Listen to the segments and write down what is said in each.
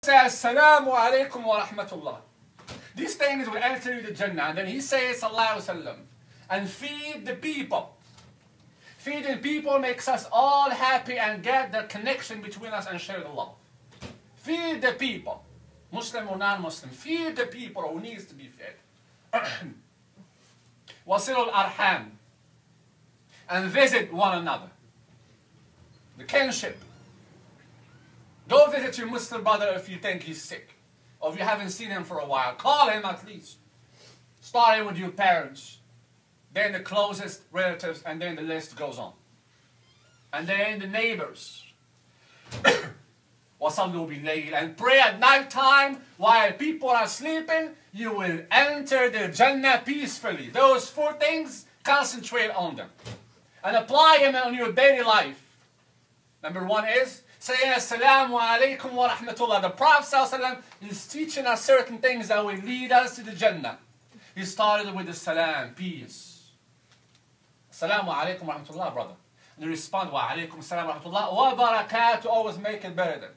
says, Assalamu alaikum wa rahmatullah. These things will enter you the Jannah. And then he says, Sallallahu Alaihi Wasallam, and feed the people. Feeding people makes us all happy and get the connection between us and share the love. Feed the people, Muslim or non-Muslim. Feed the people who needs to be fed. Wasil al-arham. And visit one another. The kinship. Go visit your Muslim brother if you think he's sick. Or if you haven't seen him for a while. Call him at least. Starting with your parents. Then the closest relatives. And then the list goes on. And then the neighbors. وَصَلُّوا بِاللَّيْلِ. And pray at night time while people are sleeping. You will enter the Jannah peacefully. Those 4 things, concentrate on them. And apply them on your daily life. Number 1 is saying Assalamu alaikum wa rahmatullah. The Prophet ﷺ is teaching us certain things that will lead us to the Jannah. He started with the salam, peace. Assalamu alaikum wa rahmatullah, brother. And you respond, wa alaikum assalam wa rahmatullah wa barakatuh. Always make it better than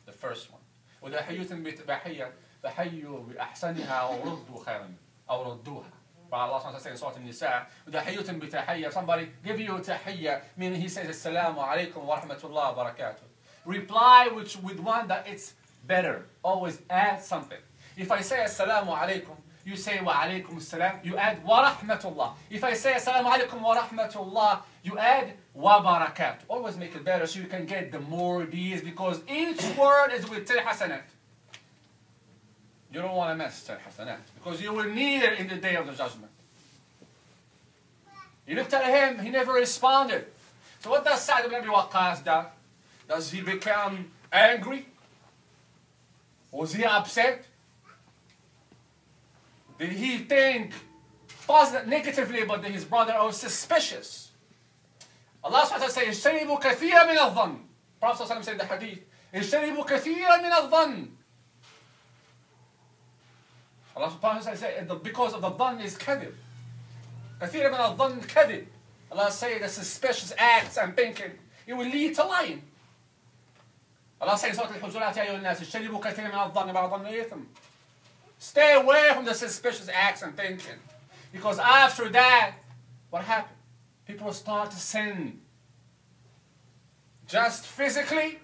the first one. وَتَحِيَّةٌ بِتَحِيَّةٍ فَحَيُّوا بِأَحْسَنِهَا وَرُدُّوا خَيْرًا أو ردوها. Allah SWT says in Surah An-Nisa, وَتَحِيَّةٌ بِتَحِيَّةٍ. Somebody give you a tahiyya, meaning he says Assalamu alaikum wa rahmatullah wa barakatuh. Reply with one that it's better. Always add something. If I say Assalamu alaikum, you say wa alaikum assalam, you add wa rahmatullah. If I say Assalamu alaikum wa rahmatullah, you add wa barakat. Always make it better so you can get the more these, because each word is with 10 hasanat. You don't want to mess 10 hasanat because you will need it in the day of the judgment. You looked at him, he never responded. So what does Sa'd ibn Abi Waqqas do? Does he become angry? Was he upset? Did he think positive, negatively about his brother, or suspicious? Allah SWT says, اجتنبوا كثيرا من الظن. Prophet ﷺ said in the hadith, اجتنبوا كثيرا من الظن. Allah SWT said, because of the dhann is kadhib. كثيرا من الظن kadhib. Allah said the suspicious acts and thinking, it will lead to lying. Allah says in Surah Al-Hujurat, يا أيها الناس اجتنبوا كثيرا من الظن ما ظن إثم. Stay away from the suspicious acts and thinking. Because after that, what happened? People start to sin. Just physically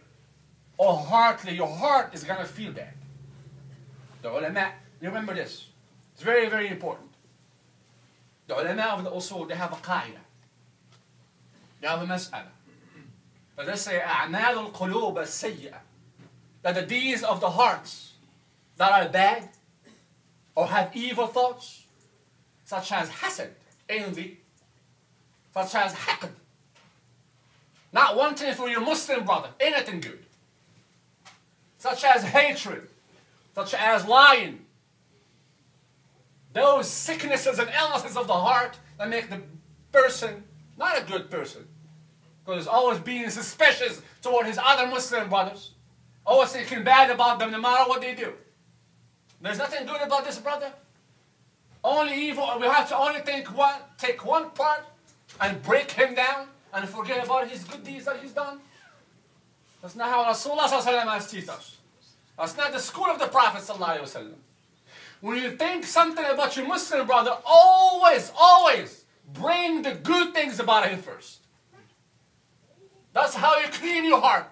or heartily. Your heart is going to feel bad. The ulama, remember this. It's very, very important. The ulama of the usul, they have a qaida. They have a mas'ala. But they say, أعمال القلوب السيئة. That the deeds of the hearts that are bad, or have evil thoughts, such as hasad, envy, such as haqd, not wanting for your Muslim brother anything good, such as hatred, such as lying, those sicknesses and illnesses of the heart that make the person not a good person, because he's always being suspicious toward his other Muslim brothers, always thinking bad about them no matter what they do. There's nothing good about this brother. Only evil. We have to only take one part and break him down and forget about his good deeds that he's done. That's not how Rasulullah has taught us. That's not the school of the Prophet ﷺ. When you think something about your Muslim brother, always, always bring the good things about him first. That's how you clean your heart.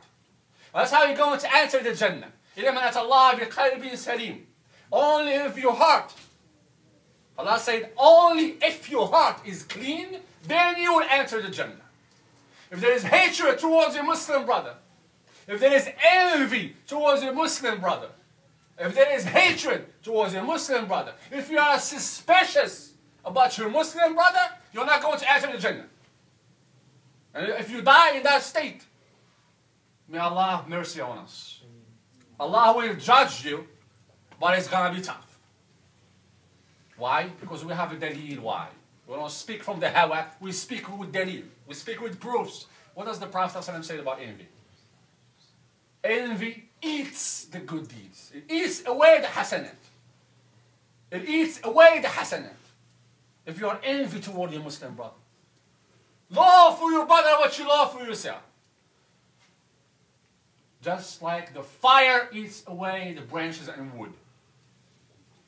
That's how you're going to enter the Jannah. إِلَّا مَنْ أَتَى اللَّهَ بِقَلْبٍ سَلِيمٍ. Only if your heart, Allah said, only if your heart is clean, then you will enter the Jannah. If there is hatred towards your Muslim brother, if there is envy towards your Muslim brother, if there is hatred towards your Muslim brother, if you are suspicious about your Muslim brother, you're not going to enter the Jannah. And if you die in that state, may Allah have mercy on us. Allah will judge you, but it's going to be tough. Why? Because we have a dalil. Why? We don't speak from the hawa, we speak with dalil. We speak with proofs. What does the Prophet ﷺ say about envy? Envy eats the good deeds. It eats away the hasanat. It eats away the hasanat. If you are envy toward your Muslim brother, love for your brother what you love for yourself. Just like the fire eats away the branches and wood.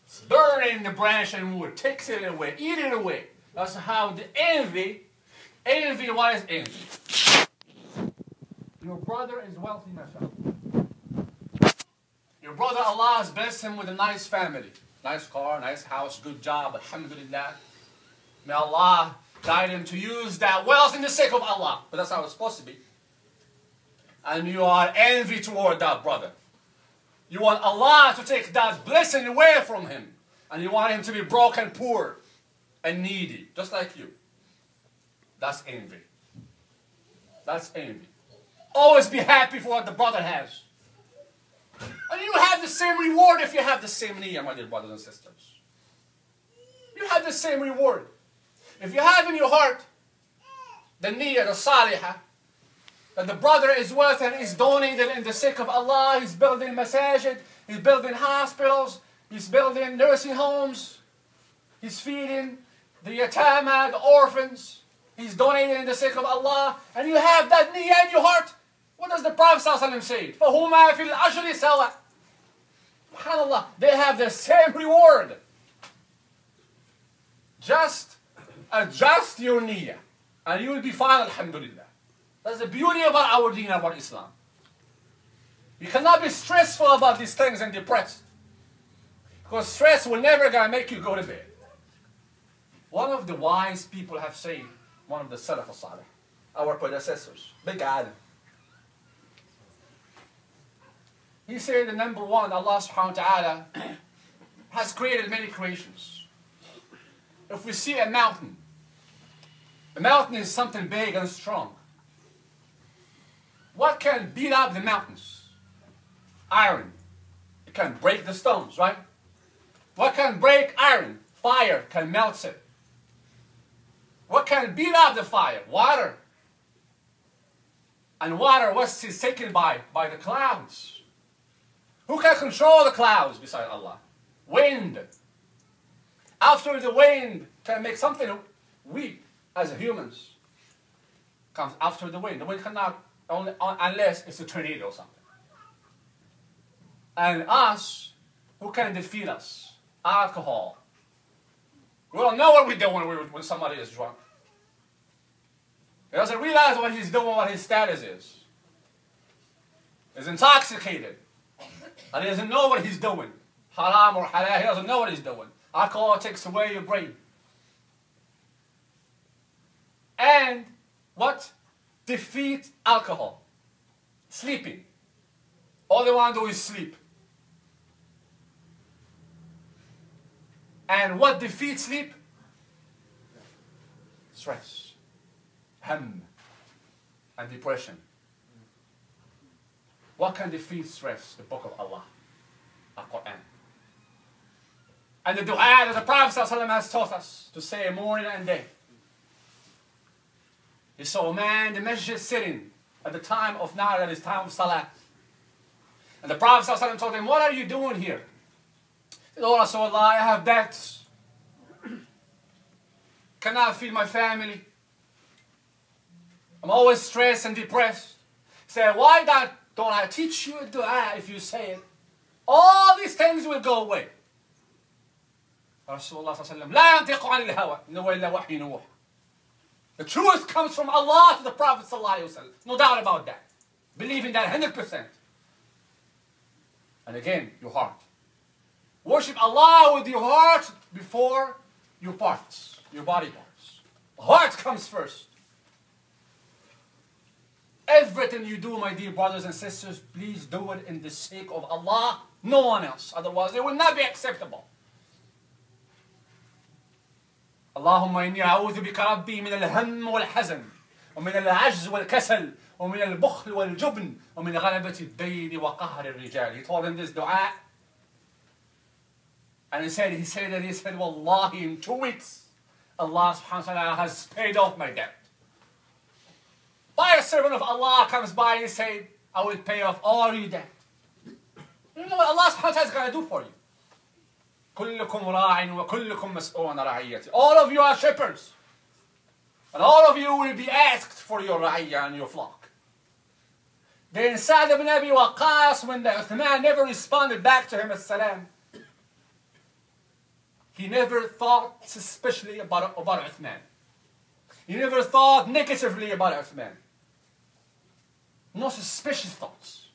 It's burning the branch and wood, takes it away, eat it away. That's how the envy, what is envy? Your brother is wealthy, mashallah. Your brother, Allah has blessed him with a nice family. Nice car, nice house, good job, alhamdulillah. May Allah guide him to use that wealth in the sake of Allah. But that's how it's supposed to be. And you are envy toward that brother. You want Allah to take that blessing away from him. And you want him to be broke and poor and needy, just like you. That's envy. That's envy. Always be happy for what the brother has. And you have the same reward if you have the same niyyah, my dear brothers and sisters. You have the same reward. If you have in your heart the niyyah, the salihah, that the brother is worth and is donated in the sake of Allah, he's building masajid, he's building hospitals, he's building nursing homes, he's feeding the yatama, the orphans, he's donating in the sake of Allah, and you have that niyyah in your heart. What does the Prophet ﷺ say? فَهُمَا فِي الْأَجْرِ سَوَى. SubhanAllah, they have the same reward. Just adjust your niyyah, and you will be fine, alhamdulillah. That's the beauty about our deen, about Islam. You cannot be stressful about these things and depressed. Because stress will never gonna make you go to bed. One of the wise people have said, one of the Salaf al-Salih, our predecessors, big alim. He said the number one, Allah subhanahu wa ta'ala has created many creations. If we see a mountain is something big and strong. What can beat up the mountains? Iron. It can break the stones, right? What can break iron? Fire can melt it. What can beat up the fire? Water. And water was taken by the clouds. Who can control the clouds besides Allah? Wind. After the wind can make something weak as humans. Comes after the wind. The wind cannot, only unless it's a tornado or something. And us, who can defeat us? Alcohol. We don't know what we're doing when somebody is drunk. He doesn't realize what he's doing, what his status is. He's intoxicated. And he doesn't know what he's doing. Haram or halal, he doesn't know what he's doing. Alcohol takes away your brain. And what? Defeat alcohol. Sleeping. All they want to do is sleep. And what defeats sleep? Stress, ham, and depression. What can defeat stress? The book of Allah, Al-Quran. And the dua that the Prophet ﷺ has taught us to say morning and day. He saw a man in the masjid sitting at the time of night, at his time of salah. And the Prophet ﷺ told him, "What are you doing here?" He said, "Oh Rasulullah, I have debts. Cannot feed my family. I'm always stressed and depressed." He said, "Why don't I teach you a dua? If you say it, all these things will go away." Rasulullah ﷺ, "La yantiqu anil hawa, in illa wahyi yuha." The truth comes from Allah to the Prophet ﷺ. No doubt about that. Believe in that 100%. And again, your heart. Worship Allah with your heart before your parts, your body parts. The heart comes first. Everything you do, my dear brothers and sisters, please do it in the sake of Allah, no one else. Otherwise, it will not be acceptable. اللهم إني أعوذ بك ربي من الهم والحزن ومن العجز والكسل ومن البخل والجبن ومن غلبة الدين وقهر الرجال. He told him this dua, and he said, Wallahi, in 2 weeks, Allah subhanahu wa ta'ala has paid off my debt. By a servant of Allah comes by and says, I will pay off all your debt. You know what Allah subhanahu wa ta'ala is going to do for you? كلكم راع وكلكم مسؤول عن رعيته. All of you are shepherds. And all of you will be asked for your ra'iyah and your flock. Then Sa'd ibn Abi Waqqas, when the Uthman never responded back to him as salam, he never thought suspiciously about Uthman. He never thought negatively about Uthman. No suspicious thoughts.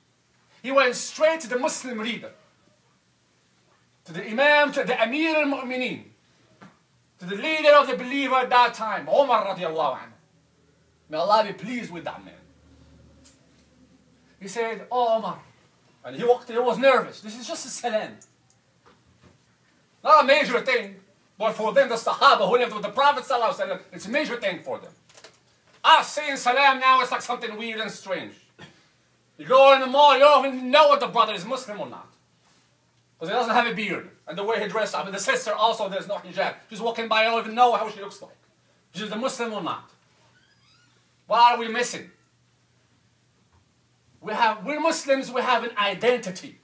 He went straight to the Muslim leader, to the Imam, to the Amir al-Mu'mineen, to the leader of the believer at that time, Umar radiallahu anhu. May Allah be pleased with that man. He said, "Oh Umar," and he was nervous. This is just a salam. Not a major thing, but for them, the Sahaba who lived with the Prophet ﷺ, it's a major thing for them. Us saying salam now is like something weird and strange. You go in the mall, you don't even know what the brother is Muslim or not. Because he doesn't have a beard. And the way he dresses up. And the sister also, there's no hijab. She's walking by, you don't even know how she looks like. She's a Muslim or not. What are we missing? We're Muslims, we have an identity.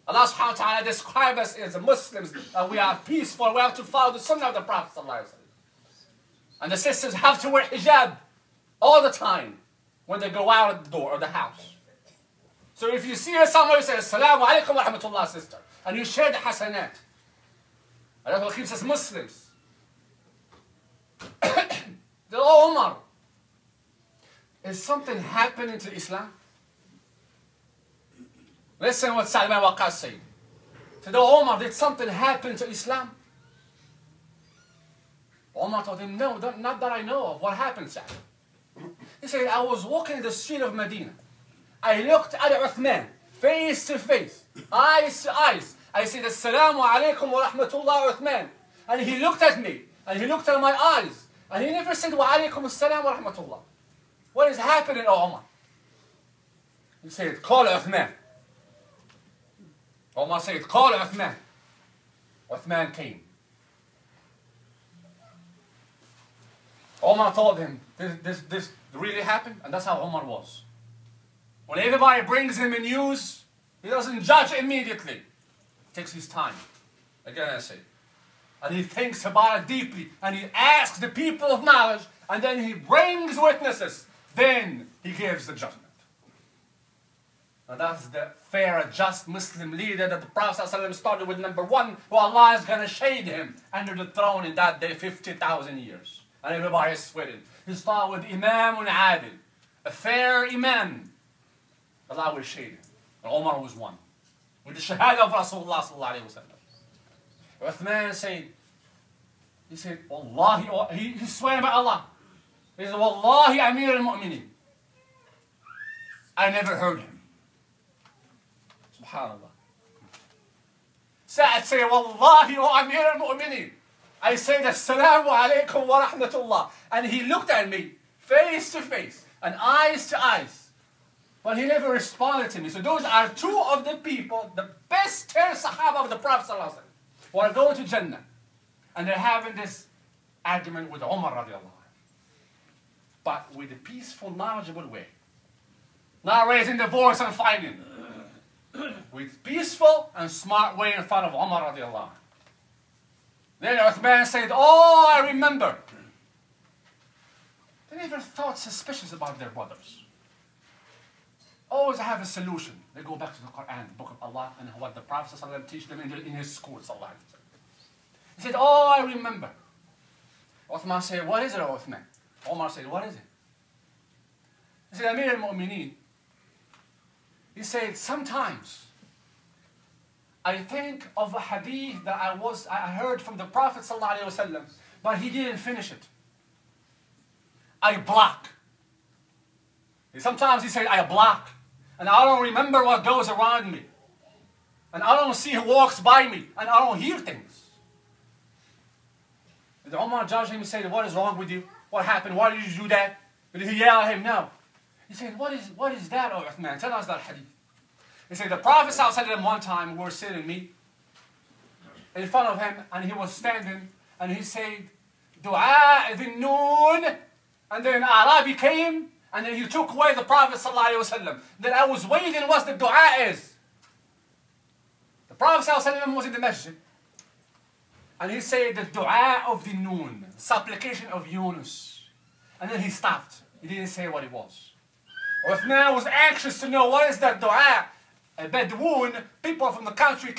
Allah subhanahu wa ta'ala describes us as Muslims, that we are peaceful, we have to follow the sunnah of the Prophet ﷺ. And the sisters have to wear hijab all the time when they go out the door of the house. So if you see someone who says, "Assalamu alaikum wa rahmatullah, sister," and you share the hasanat, and that's what keeps us Muslims. Oh Umar, is something happening to Islam? Listen what Sa'd ibn Waqqas said. He said, "Oh Umar, did something happen to Islam?" Umar told him, "No, not that I know of. What happened, Sa'd?" He said, "I was walking in the street of Medina. I looked at Uthman, face to face, eyes to eyes. I said, 'Assalamu alaikum wa rahmatullah, Uthman.' And he looked at me, and he looked at my eyes, and he never said, 'Wa alaikum assalam wa rahmatullah.' What is happening, oh Umar?" He said, "Call Uthman." Umar said, "Call Uthman." Uthman came. Umar told him, this really happened, and that's how Umar was. When everybody brings him a news, he doesn't judge immediately. He takes his time. Again I say. And he thinks about it deeply, and he asks the people of knowledge, and then he brings witnesses. Then he gives the judgment. And that's the fair, just Muslim leader that the Prophet ﷺ started with, number one, who Allah is going to shade him under the throne in that day 50,000 years. And everybody is sweating. He started with Imam Adil, a fair Imam. Allah will shade him. And Umar was one. With the Shahada of Rasulullah sallallahu alayhi wa sallam. Uthman said, he said, Wallahi, he swear by Allah. He said, Wallahi Amir al-Mu'mineen. I never heard him. SubhanAllah. Sa'd said, Wallahi wa Amir al-Mu'mineen. I said, Assalamu alaikum wa rahmatullah. And he looked at me, face to face, and eyes to eyes. But he never responded to me. So those are two of the people, the best 10 Sahaba of the Prophet ﷺ, who are going to Jannah. And they're having this argument with Umar radiallahu anhu. But with a peaceful, knowledgeable way. Not raising the voice and fighting. With peaceful and smart way in front of Umar radiallahu anhu. Then Uthman said, oh, I remember. They never thought suspicious about their brothers. Always have a solution. They go back to the Quran, the book of Allah, and what the Prophet ﷺ teach them in his school. He said, oh, I remember. Uthman said, what is it, Uthman? Umar said, what is it? He said, Amir al-Mu'mineen. He said, sometimes I think of a hadith that I heard from the Prophet ﷺ, but he didn't finish it. I block. Sometimes he said, I block. And I don't remember what goes around me. And I don't see who walks by me. And I don't hear things. Did Umar judge him and say, what is wrong with you? What happened? Why did you do that? Did he yell at him? No. He said, what is that, O Uthman? Tell us that hadith. He said, the Prophet ﷺ one time, we were sitting me in front of him, and he was standing, and he said, Dua the and then Arabi came, and then he took away the Prophet ﷺ. Then I was waiting what the dua is. The Prophet ﷺ was in the masjid, and he said the dua of the noon, supplication of Yunus. And then he stopped. He didn't say what it was. Uthman was anxious to know what is that dua. A Bedouin, people from the country